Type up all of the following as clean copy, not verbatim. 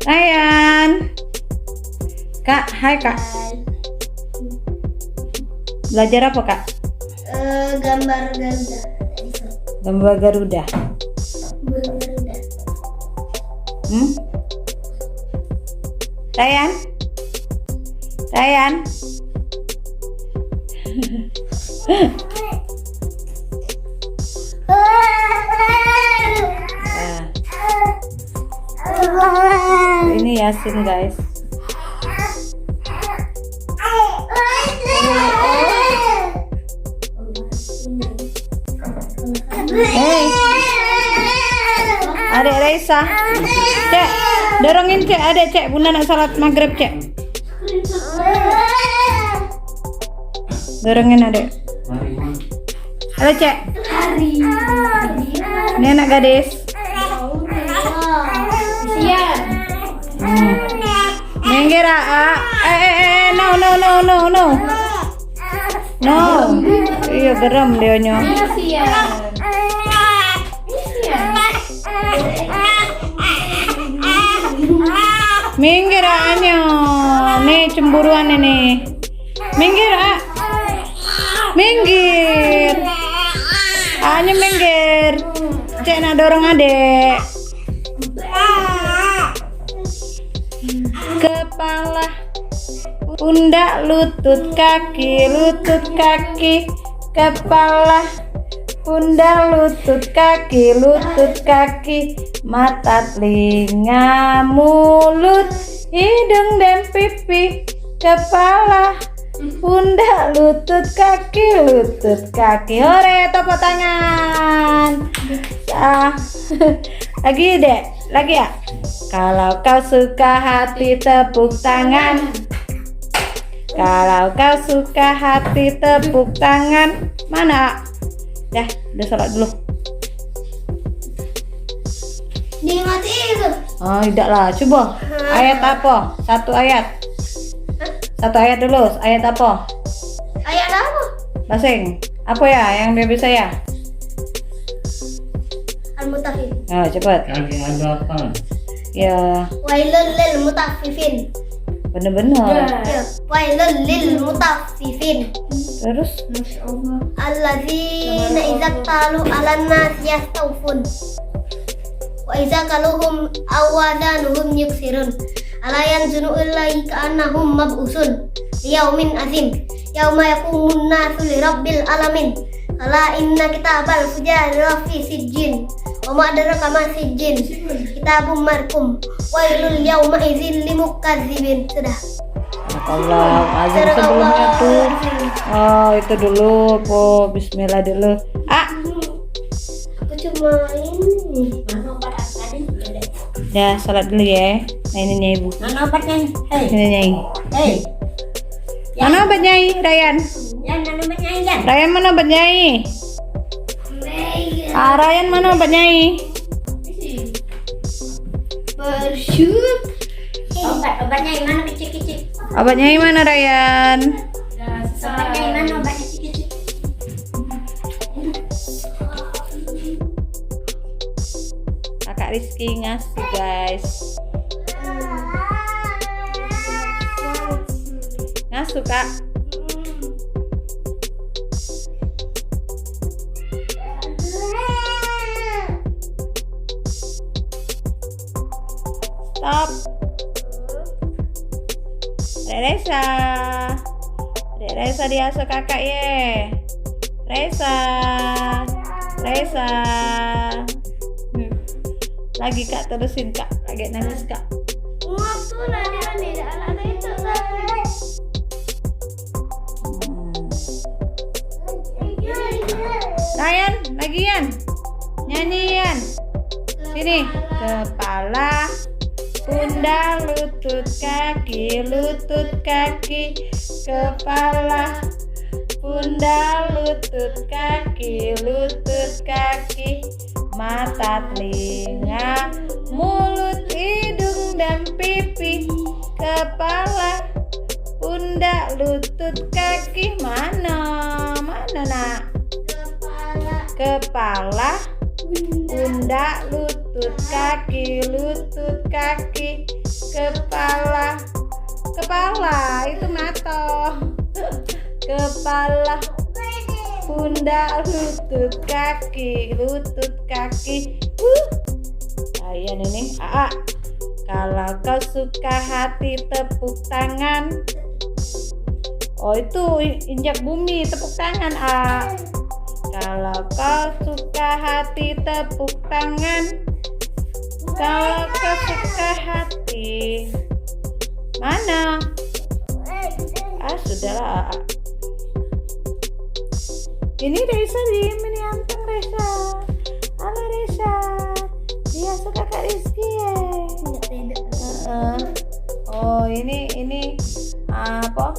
Ryan. Kak, hai Kak. Belajar apa Kak? Gambar Garuda. Gambar Garuda. Ryan. Ryan. Ini Yasin guys. Hey, Adek Raisa, Cek, dorongin Cek, Adek Cek, Bunda nak salat maghrib Cek. Dorongin Adek. Halo Cek. Ini anak gadis. Siap. Minggir no. Iya geram dia nyo. Minggir anyo. Nih cemburuan ini. Minggir Minggir. Anyo minggir. Cek nak dorong adek. Kepala, pundak, lutut kaki, kepala, pundak, lutut kaki, mata, telinga, mulut, hidung dan pipi, kepala, pundak, lutut kaki. Hore, tepuk tangan. Lagi dek, lagi ya. Kalau kau suka hati tepuk tangan. Kalau kau suka hati tepuk tangan. Mana? Dah, udah sholat dulu. Dimatiin itu. Oh, tidak lah. Coba. Ayat apa? Satu ayat. Satu ayat dulu. Ayat apa? Ayat apa? Basing. Apa ya yang dia bisa ya? Al-Mutaffifin. Nah, cepat. Ya, Wailul lil mutaffifin. bener-bener. Ya. Wailul lil mutaffifin. Terus? Alladzina idza qalu 'alan nas yastawfun. Wa idza qaluhum awadanuhum yuksirun. Ala yanzunu illahi ka'annahum mab'usun. Yaumin azim. Yauma yaqumun nasu li rabbil alamin. Ala inna kitabal fujari fi sijjin. Wa ma adraka ma sijjin. Kitabum markum. Wailul yauma idzil limukazzibin. Sudah. Allah, azan sebelumnya tuh. Oh, itu dulu, po. Bismillah dulu. Aku cuma ini. Ya, salat dulu ya. Nah, ini Nyai Bu. Mana obatnya? Hei, Ini Nyai. hei. Mana obat Nyai, Ryan? Yan, mana obatnya Yan? Ryan mana obat Nyai? Ryan mana obat Nyai? Bersyut. Obatnya yang mana kecil-kecil? Obat Nyai mana Ryan? Obatnya yang mana obatnya kecil-kecil? Kakak Rizky ngasih guys. Ngasuh Kak. Stop. Reza. Reza diasuh kakak ye. Reza. Lagi Kak, terusin Kak. Lagi nangis Kak. Waktu nadi anak itu Ryan, lagian. Nyanyian. Sini. Kepala, pundak, lutut kaki, kepala, pundak, lutut kaki, mata, telinga, mulut, hidung dan pipi, kepala, pundak, lutut kaki. Mana nak? Kepala, pundak, lutut lutut kaki, kepala itu mata, kepala, pundak, lutut kaki. Ayan ini A. Kalau kau suka hati tepuk tangan. Oh itu injak bumi, tepuk tangan A. Kalau kau suka hati tepuk tangan. Kalau kau suka hati. Mana? Sudahlah. Ini Reza ini anteng Reza. Halo Reza. Dia suka Kak Rizky ya. Oh ini apa?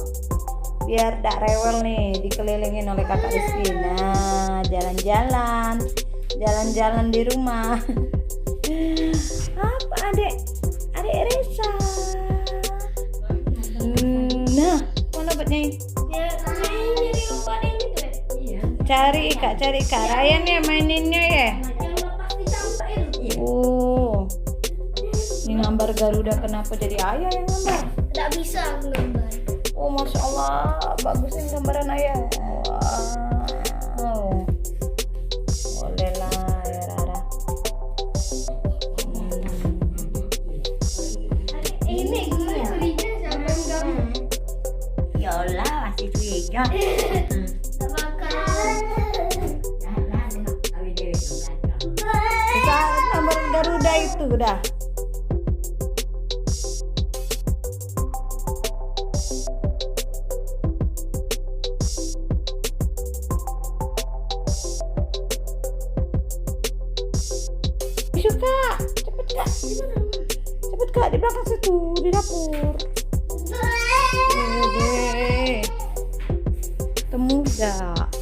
Biar tak rewel nih, dikelilingin oleh Kakak Rizky. Nah, jalan-jalan di rumah. Apa adik Reza? Nah, mana obatnya? Cari Kak Ryan ya maininnya ya. Oh, ini gambar Garuda, kenapa jadi ayah yang gambar? Tidak bisa aku gambar. Oh, Masya Allah, bagus ini gambaran ayah. Wow, boleh lah ya Rara. Ini curiga siapa yang gambar? Yolah masih curiga. Tak bakal. Kita gambar Garuda itu udah. Cepet kak, di belakang situ, di dapur. Temu gak?